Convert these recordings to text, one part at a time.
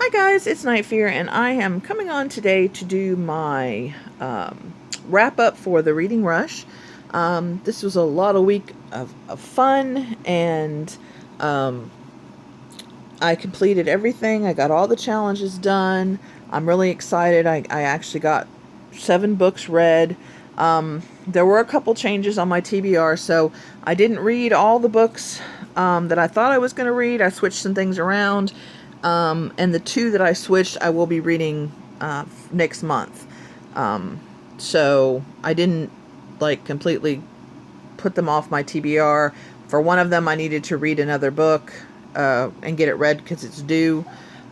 Hi guys, it's Night Fear, and I am coming on today to do my wrap up for the reading rush. This was a lot of week of fun, and I completed everything. I got all the challenges done. I'm really excited. I actually got 7 books read. There were a couple changes on my TBR, so I didn't read all the books that I thought I was going to read. I switched some things around. And the 2 that I switched, I will be reading next month. So I didn't completely put them off my TBR. For one of them, I needed to read another book and get it read because it's due.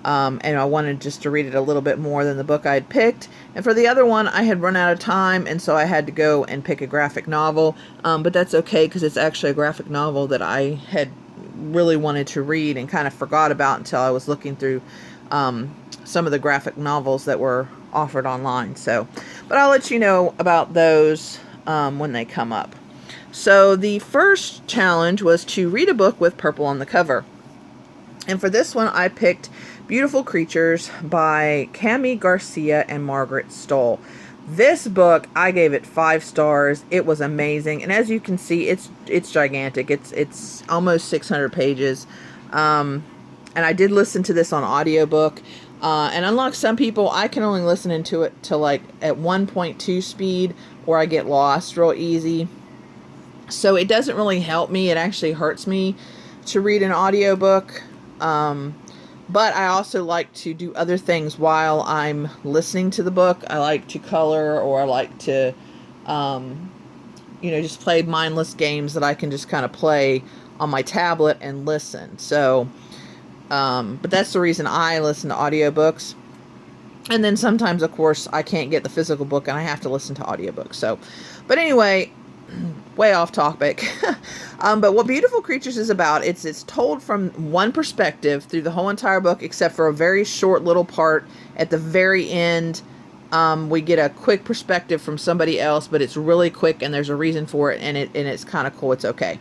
And I wanted just to read it a little bit more than the book I had picked. And for the other one, I had run out of time, and so I had to go and pick a graphic novel. But that's okay, because it's actually a graphic novel that I had really wanted to read and kind of forgot about until I was looking through some of the graphic novels that were offered online. But I'll let you know about those when they come up. So the first challenge was to read a book with purple on the cover. And for this one, I picked Beautiful Creatures by Cami Garcia and Margaret Stoll. This book, I gave it 5 stars. It was amazing. And as you can see, it's gigantic. It's almost 600 pages. And I did listen to this on audiobook. And unlike some people, I can only listen into it to at 1.2 speed, or I get lost real easy. So it doesn't really help me. It actually hurts me to read an audiobook. But I also like to do other things while I'm listening to the book. I like to color, or I like to, just play mindless games that I can just kind of play on my tablet and listen. So, but that's the reason I listen to audiobooks. And then sometimes, of course, I can't get the physical book and I have to listen to audiobooks. So, but anyway, way off topic. But what Beautiful Creatures is about, it's told from one perspective through the whole entire book, except for a very short little part at the very end. We get a quick perspective from somebody else, but it's really quick and there's a reason for it, and it's kind of cool. It's okay.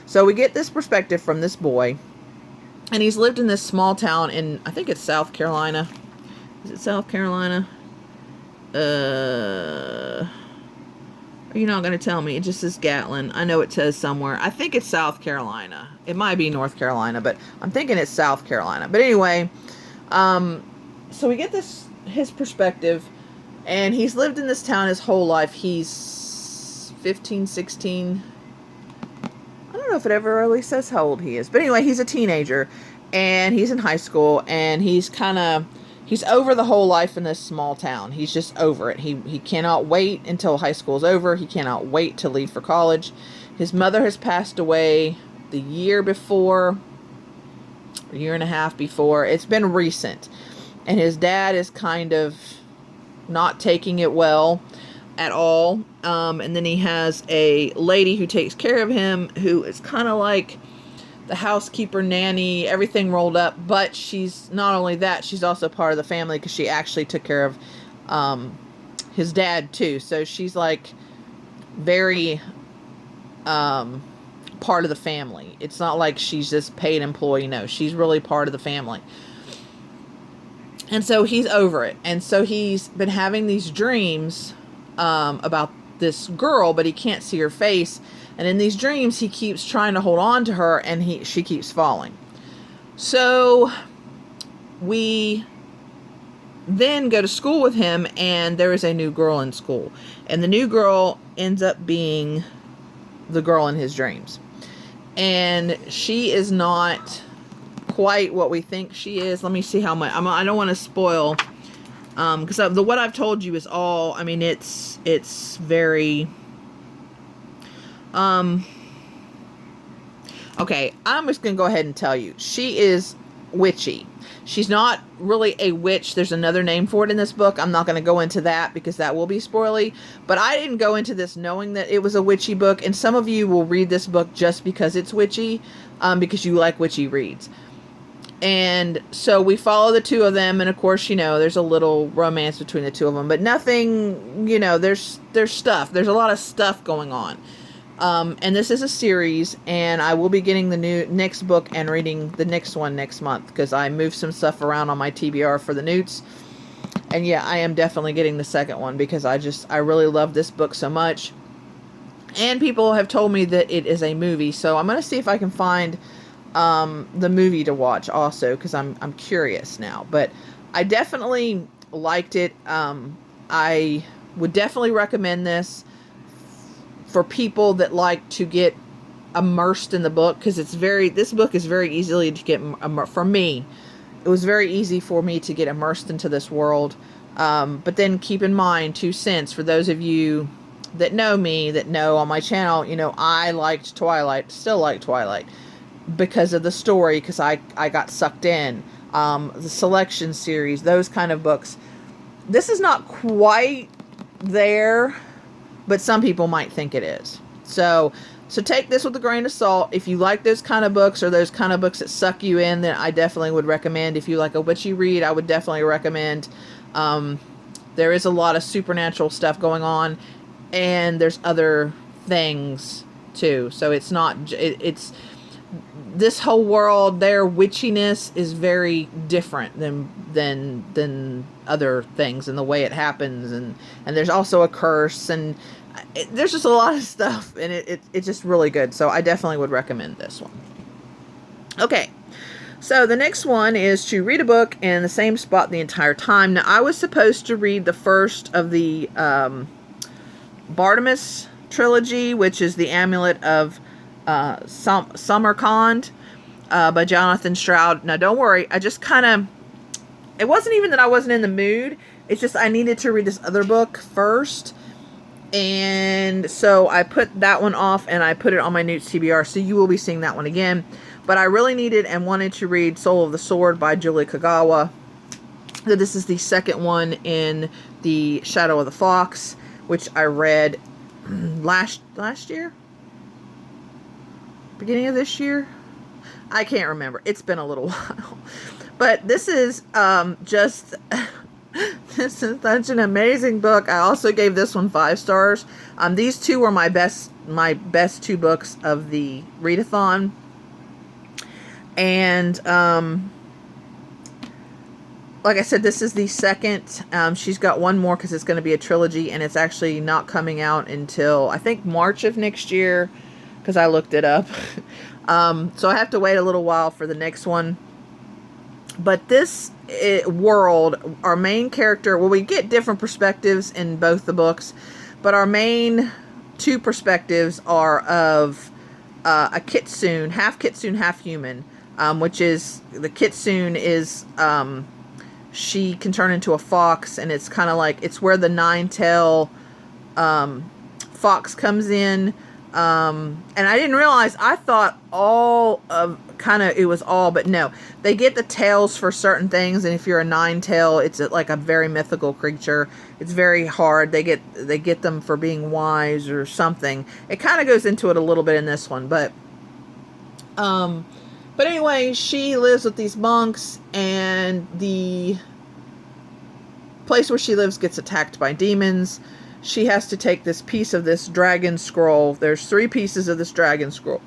So we get this perspective from this boy, and he's lived in this small town in, I think it's South Carolina. Is it South Carolina? You're not going to tell me. It just says Gatlin. I know it says somewhere. I think it's South Carolina. It might be North Carolina, but I'm thinking it's South Carolina. But anyway, so we get his perspective, and he's lived in this town his whole life. He's 15, 16. I don't know if it ever really says how old he is. But anyway, he's a teenager, and he's in high school, and he's over the whole life in this small town. He's just over it. He cannot wait until high school's over. He cannot wait to leave for college. His mother has passed away the year before, a year and a half before. It's been recent. And his dad is kind of not taking it well at all. And then he has a lady who takes care of him, who is kind of like the housekeeper, nanny, everything rolled up. But she's not only that, she's also part of the family, because she actually took care of his dad too. So she's very part of the family. It's not like she's just paid employee. No, she's really part of the family. And so he's over it. And so he's been having these dreams about this girl, but he can't see her face. And in these dreams, he keeps trying to hold on to her, and she keeps falling. So we then go to school with him, and there is a new girl in school. And the new girl ends up being the girl in his dreams. And she is not quite what we think she is. Let me see how much. I don't want to spoil, because what I've told you is all. I mean, it's very. Okay, I'm just gonna go ahead and tell you. She is witchy. She's not really a witch. There's another name for it in this book. I'm not going to go into that because that will be spoily. But I didn't go into this knowing that it was a witchy book. And some of you will read this book just because it's witchy, because you like witchy reads. And so we follow the 2 of them. And of course, there's a little romance between the 2 of them. But nothing, there's stuff. There's a lot of stuff going on. And this is a series, and I will be getting the next book and reading the next one next month, because I moved some stuff around on my TBR for the newts. And yeah, I am definitely getting the second one, because I really love this book so much. And people have told me that it is a movie, so I'm going to see if I can find the movie to watch also, because I'm curious now. But I definitely liked it. I would definitely recommend this for people that like to get immersed in the book, because this book is very easily to get for me. It was very easy for me to get immersed into this world. But then keep in mind, 2 cents, for those of you that know me, that know on my channel, I liked Twilight, still like Twilight, because of the story, because I got sucked in. The Selection series, those kind of books. This is not quite there, but some people might think it is. So take this with a grain of salt. If you like those kind of books, or those kind of books that suck you in, then I definitely would recommend. If you like a witchy read, I would definitely recommend. There is a lot of supernatural stuff going on, and there's other things too. So it's not, it's this whole world, their witchiness is very different than other things, and the way it happens, and there's also a curse, and there's just a lot of stuff, and it's just really good. So I definitely would recommend this one. Okay, so the next one is to read a book in the same spot the entire time. Now, I was supposed to read the first of the Bartimaeus trilogy, which is the Amulet of Samarkand, by Jonathan Stroud. Now, don't worry, I just kind of, it wasn't even that I wasn't in the mood, it's just I needed to read this other book first, and so I put that one off, and I put it on my Newts TBR, so you will be seeing that one again. But I really needed and wanted to read Soul of the Sword by Julie Kagawa. So this is the second one in the Shadow of the Fox, which I read last year? Beginning of this year? I can't remember. It's been a little while. But this is just... this is such an amazing book. I also gave this one 5 stars. These two were my best 2 books of the readathon. And like I said, this is the second. She's got one more, because it's going to be a trilogy, and it's actually not coming out until, I think, March of next year, because I looked it up. So I have to wait a little while for the next one. But this world, our main character, well, we get different perspectives in both the books, but our main 2 perspectives are of a kitsune, half human, which is, the kitsune is, she can turn into a fox, and it's kind of like, it's where the 9-tail fox comes in. And I didn't realize, I thought it was all, but no, they get the tails for certain things, and if you're a 9-tail, it's like a very mythical creature. It's very hard. They get them for being wise or something. It kind of goes into it a little bit in this one, but anyway, she lives with these monks, and the place where she lives gets attacked by demons. She has to take this piece of this dragon scroll. There's 3 pieces of this dragon scroll,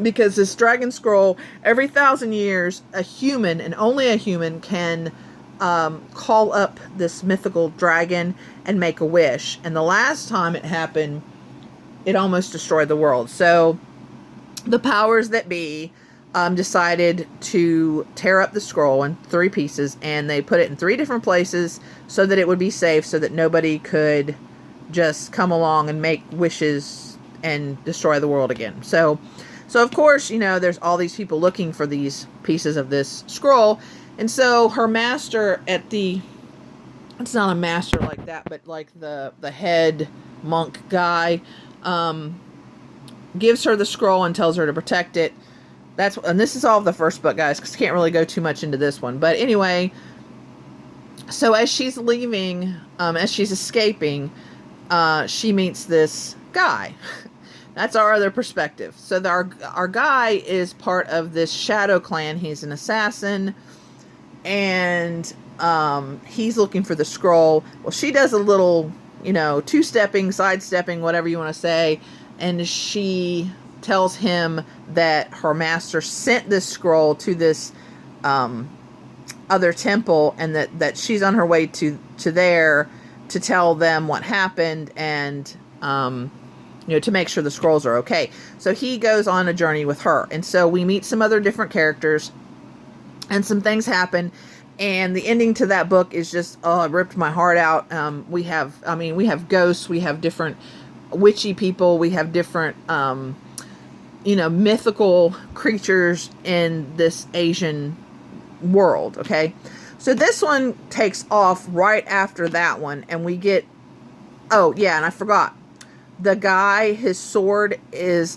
because this dragon scroll, every 1,000 years, a human, and only a human, can call up this mythical dragon and make a wish. And the last time it happened, it almost destroyed the world. So the powers that be decided to tear up the scroll in 3 pieces, and they put it in 3 different places so that it would be safe, so that nobody could just come along and make wishes and destroy the world again. So of course, there's all these people looking for these pieces of this scroll, and so her master it's not a master like that, but like the head monk guy, gives her the scroll and tells her to protect it. And this is all of the first book, guys, because I can't really go too much into this one. But anyway, so as she's leaving, as she's escaping, she meets this guy. That's our other perspective. So our guy is part of this shadow clan. He's an assassin, and he's looking for the scroll. Well, she does a little, two-stepping, sidestepping, whatever you want to say, and she tells him that her master sent this scroll to this other temple, and that she's on her way to there to tell them what happened, and to make sure the scrolls are okay. So he goes on a journey with her, and so we meet some other different characters, and some things happen. And the ending to that book is just, it ripped my heart out. We have ghosts, we have different witchy people, we have different, mythical creatures in this Asian world, okay? So this one takes off right after that one, and we get, oh yeah, and I forgot. The guy, his sword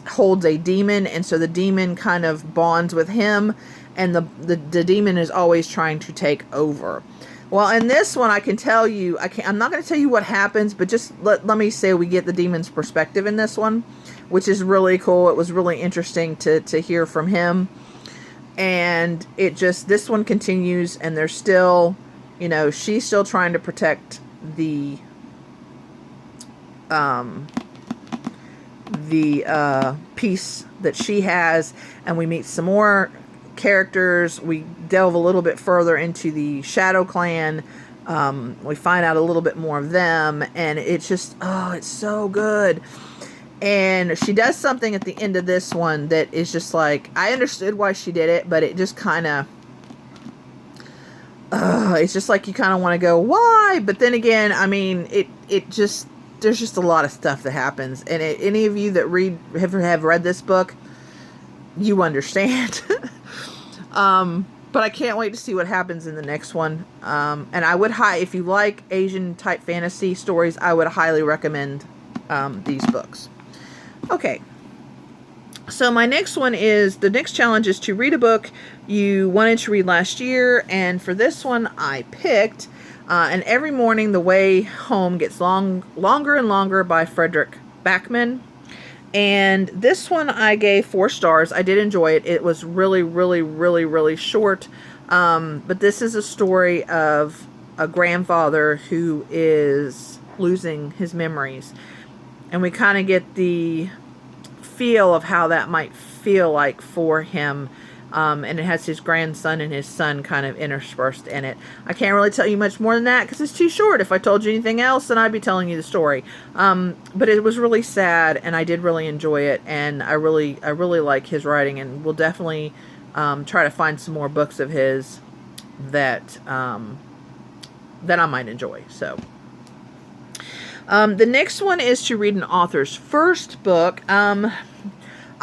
holds a demon, and so the demon kind of bonds with him, and the demon is always trying to take over. Well, in this one, I can tell you, I'm not going to tell you what happens, but just let me say we get the demon's perspective in this one, which is really cool. It was really interesting to hear from him. And this one continues, and there's still, she's still trying to protect the piece that she has, and we meet some more characters. We delve a little bit further into the Shadow Clan. We find out a little bit more of them, and it's just, it's so good. And she does something at the end of this one that is just like, I understood why she did it, but it just kind of, it's just like you kind of want to go, why? But then again, I mean, there's just a lot of stuff that happens. And any of you that have read this book, you understand. But I can't wait to see what happens in the next one. And I would if you like Asian type fantasy stories, I would highly recommend these books. Okay, so my next one is, the next challenge is to read a book you wanted to read last year, and for this one I picked And Every Morning the Way Home Gets Longer and Longer by Frederick Backman. And this one I gave 4 stars. I did enjoy it. It was really, really, really, really short. But this is a story of a grandfather who is losing his memories. And we kind of get the feel of how that might feel like for him. And it has his grandson and his son kind of interspersed in it. I can't really tell you much more than that because it's too short. If I told you anything else, then I'd be telling you the story. But it was really sad, and I did really enjoy it. And I really like his writing, and we'll definitely try to find some more books of his that I might enjoy. So the next one is to read an author's first book.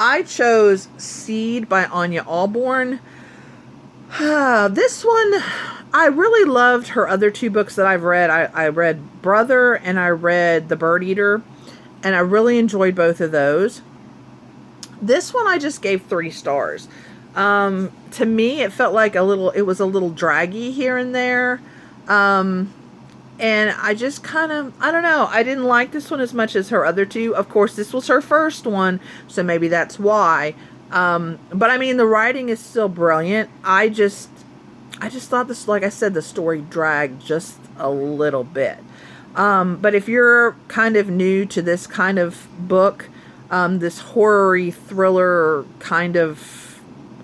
I chose Seed by Anya Alborn. This one, I really loved her other 2 books that I've read. I read Brother and I read The Bird Eater, and I really enjoyed both of those. This one I just gave 3 stars. To me, it felt like it was a little draggy here and there. And I just kind of, I don't know, I didn't like this one as much as her other 2. Of course, this was her first one, so maybe that's why. But I mean, the writing is still brilliant. I just thought this, like I said, the story dragged just a little bit. But if you're kind of new to this kind of book, this horror-y thriller kind of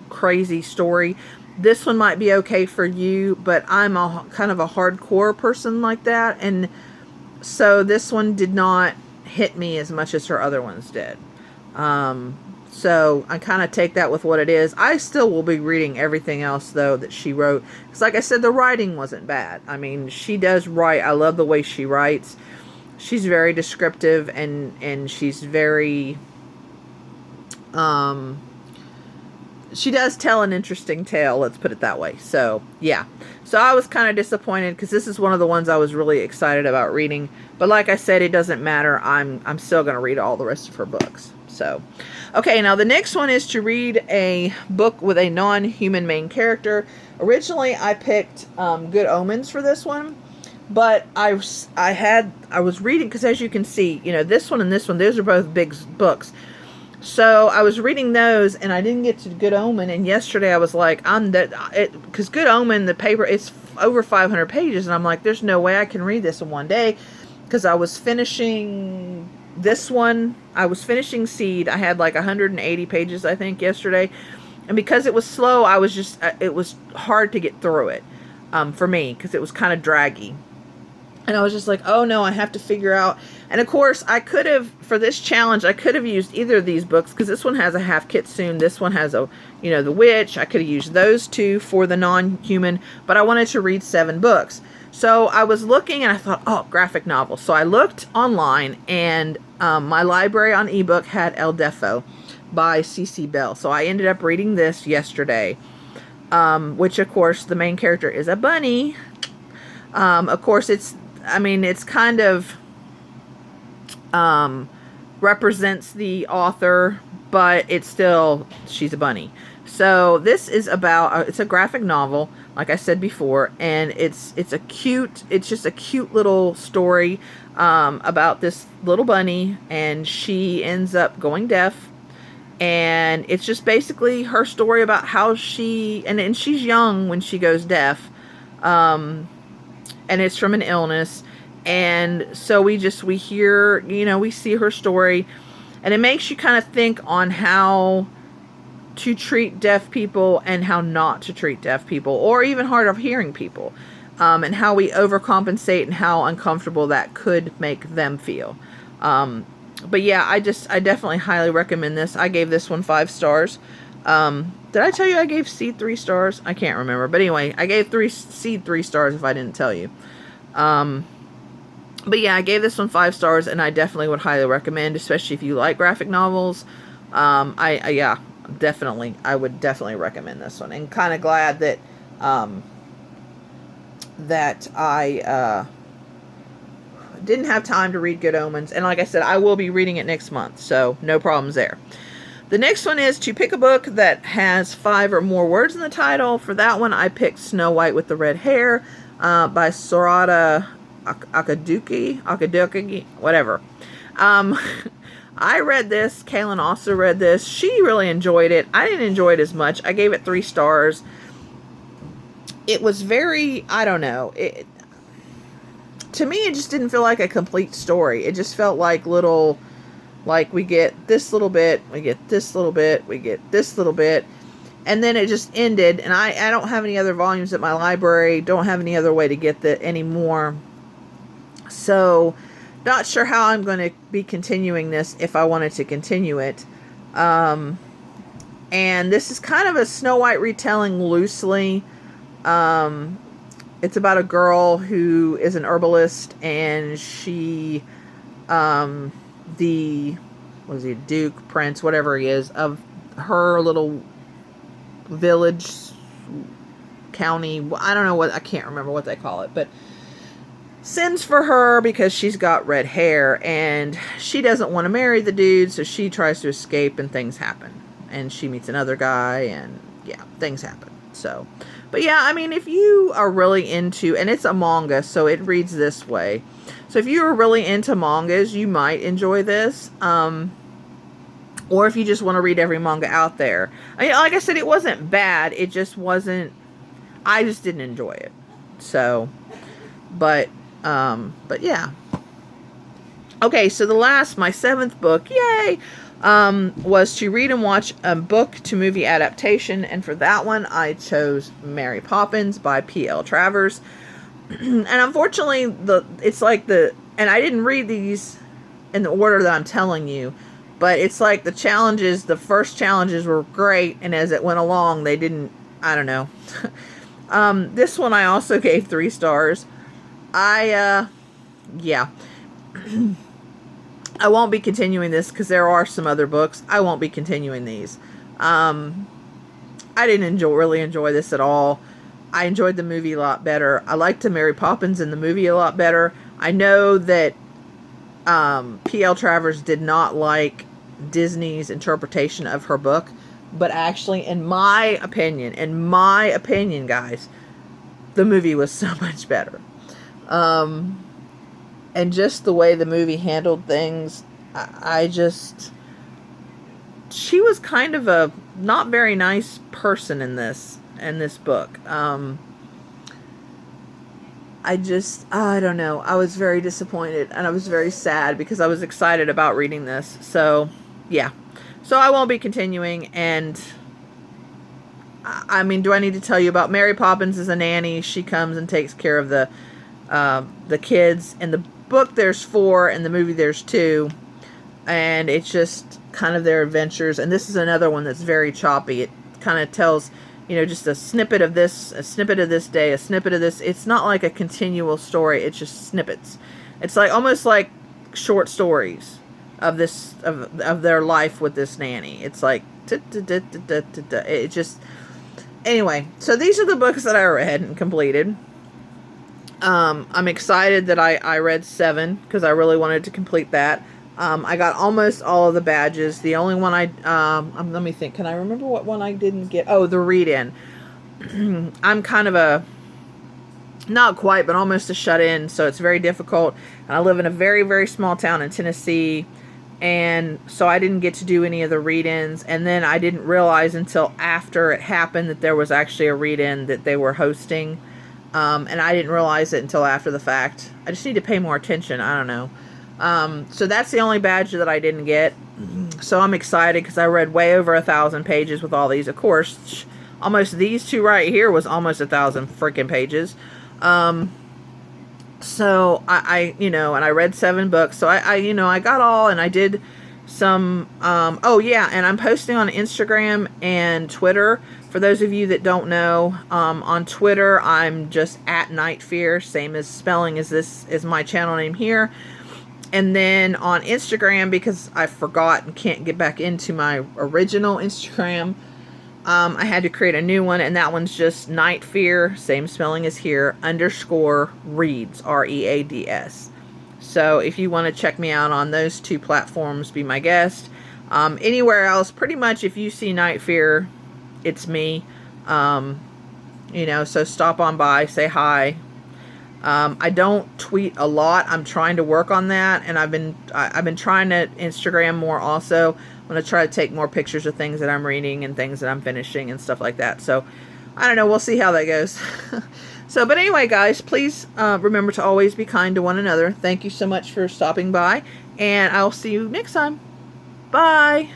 crazy story, this one might be okay for you, but I'm a kind of a hardcore person like that, and so this one did not hit me as much as her other ones did. So I kind of take that with what it is. I still will be reading everything else, though, that she wrote. Because like I said, the writing wasn't bad. I mean, she does write. I love the way she writes. She's very descriptive, and she's very... she does tell an interesting tale, let's put it that way. So, yeah. So I was kind of disappointed because this is one of the ones I was really excited about reading. But like I said, it doesn't matter. I'm still going to read all the rest of her books. So, okay, now the next one is to read a book with a non-human main character. Originally, I picked Good Omens for this one. But I was reading, because as you can see, this one and this one, those are both big books. So I was reading those, and I didn't get to Good Omen. And yesterday I was like, because Good Omen, the paper, it's over 500 pages, and I'm like, there's no way I can read this in one day, because I was finishing This one, I was finishing Seed. I had like 180 pages, I think, yesterday. And because it was slow, I was just, it was hard to get through it for me because it was kind of draggy. And I was just like, oh no, I have to figure out. And of course, I could have, for this challenge, I could have used either of these books because this one has a half kitsune. This one has a, you know, the witch. I could have used those two for the non-human, but I wanted to read 7 books. So I was looking and I thought, oh, graphic novel. So I looked online and my library on ebook had El Defo by C.C. Bell. So I ended up reading this yesterday, which of course the main character is a bunny. Of course it's kind of represents the author, but it's still, she's a bunny. So this is about, it's a graphic novel, like I said before, and it's just a cute little story about this little bunny, and she ends up going deaf. And it's just basically her story about how and she's young when she goes deaf. And it's from an illness. And so we hear, you know, we see her story, and it makes you kind of think on how to treat deaf people and how not to treat deaf people, or even hard of hearing people, and how we overcompensate and how uncomfortable that could make them feel. But yeah, I definitely highly recommend this. I gave this one 5 stars. Did I tell you I gave Seed 3 stars? I can't remember. But anyway, I gave Seed 3 stars if I didn't tell you. But yeah, I gave this one 5 stars, and I definitely would highly recommend, especially if you like graphic novels. Yeah, definitely, I would definitely recommend this one. And kind of glad that, I didn't have time to read Good Omens. And like I said, I will be reading it next month, so no problems there. The next one is to pick a book that has 5 or more words in the title. For that one, I picked Snow White with the Red Hair by Sorada Akaduki, whatever. I read this. Kaylin also read this. She really enjoyed it. I didn't enjoy it as much. I gave it 3 stars. It was very, I don't know. To me, it just didn't feel like a complete story. It just felt like little, like we get this little bit, we get this little bit, we get this little bit, and then it just ended. And I don't have any other volumes at my library, don't have any other way to get any more. So, not sure how I'm going to be continuing this if I wanted to continue it. And this is kind of a Snow White retelling loosely. It's about a girl who is an herbalist, and she, Duke, Prince, whatever he is, of her little village, county, I don't know I can't remember what they call it, but sends for her because she's got red hair, and she doesn't want to marry the dude, so she tries to escape, and things happen. And she meets another guy, and yeah, things happen. So, but yeah, I mean, if you are really into, and it's a manga, so it reads this way. So if you are really into mangas, you might enjoy this. Or if you just want to read every manga out there. I mean, like I said, it wasn't bad. It just wasn't, I just didn't enjoy it. So, but yeah. Okay, so my 7th book, yay, was to read and watch a book to movie adaptation, and for that one, I chose Mary Poppins by P.L. Travers. And unfortunately, and I didn't read these in the order that I'm telling you, but it's like the first challenges were great, and as it went along, they didn't, I don't know. This one I also gave 3 stars. Yeah. I won't be continuing this because there are some other books. I won't be continuing these. I didn't really enjoy this at all. I enjoyed the movie a lot better. I liked the Mary Poppins in the movie a lot better. I know that P.L. Travers did not like Disney's interpretation of her book, but actually, in my opinion, guys, the movie was so much better. And just the way the movie handled things, she was kind of a not very nice person in this book. I just, I don't know. I was very disappointed and I was very sad because I was excited about reading this. So, yeah. So I won't be continuing. And I mean, do I need to tell you about Mary Poppins as a nanny? She comes and takes care of the kids. In the book, there's 4. In the movie, there's 2. And it's just kind of their adventures. And this is another one that's very choppy. It kind of tells, you know, just a snippet of this, a snippet of this day, a snippet of this. It's not like a continual story. It's just snippets. It's like almost like short stories of this of their life with this nanny. It's like it just, anyway. So these are the books that I read and completed. I'm excited that I read 7 because I really wanted to complete that. I got almost all of the badges. The only one let me think. Can I remember what one I didn't get? Oh, the read-in. I'm kind of a, not quite, but almost a shut-in, so it's very difficult. And I live in a very, very small town in Tennessee, and so I didn't get to do any of the read-ins. And then I didn't realize until after it happened that there was actually a read-in that they were hosting. And I didn't realize it until after the fact. I just need to pay more attention. I don't know. So that's the only badge that I didn't get. So I'm excited because I read way over 1,000 pages with all these. Of course, almost these 2 right here was almost 1,000 freaking pages. So I you know, and I read 7 books. So I you know, I got all, and I did some, oh yeah, and I'm posting on Instagram and Twitter. For those of you that don't know, on Twitter, I'm just at Night Fear, same as spelling as this is my channel name here. And then on Instagram, because I forgot and can't get back into my original Instagram, I had to create a new one, and that one's just Night Fear, same spelling as here, _ reads, READS. So if you want to check me out on those 2 platforms, be my guest. Anywhere else, pretty much if you see Night Fear, it's me. You know, so stop on by, say hi. I don't tweet a lot. I'm trying to work on that, and I've been trying to Instagram more also. I'm going to try to take more pictures of things that I'm reading and things that I'm finishing and stuff like that. So, I don't know. We'll see how that goes. So, but anyway, guys, please remember to always be kind to one another. Thank you so much for stopping by, and I'll see you next time. Bye.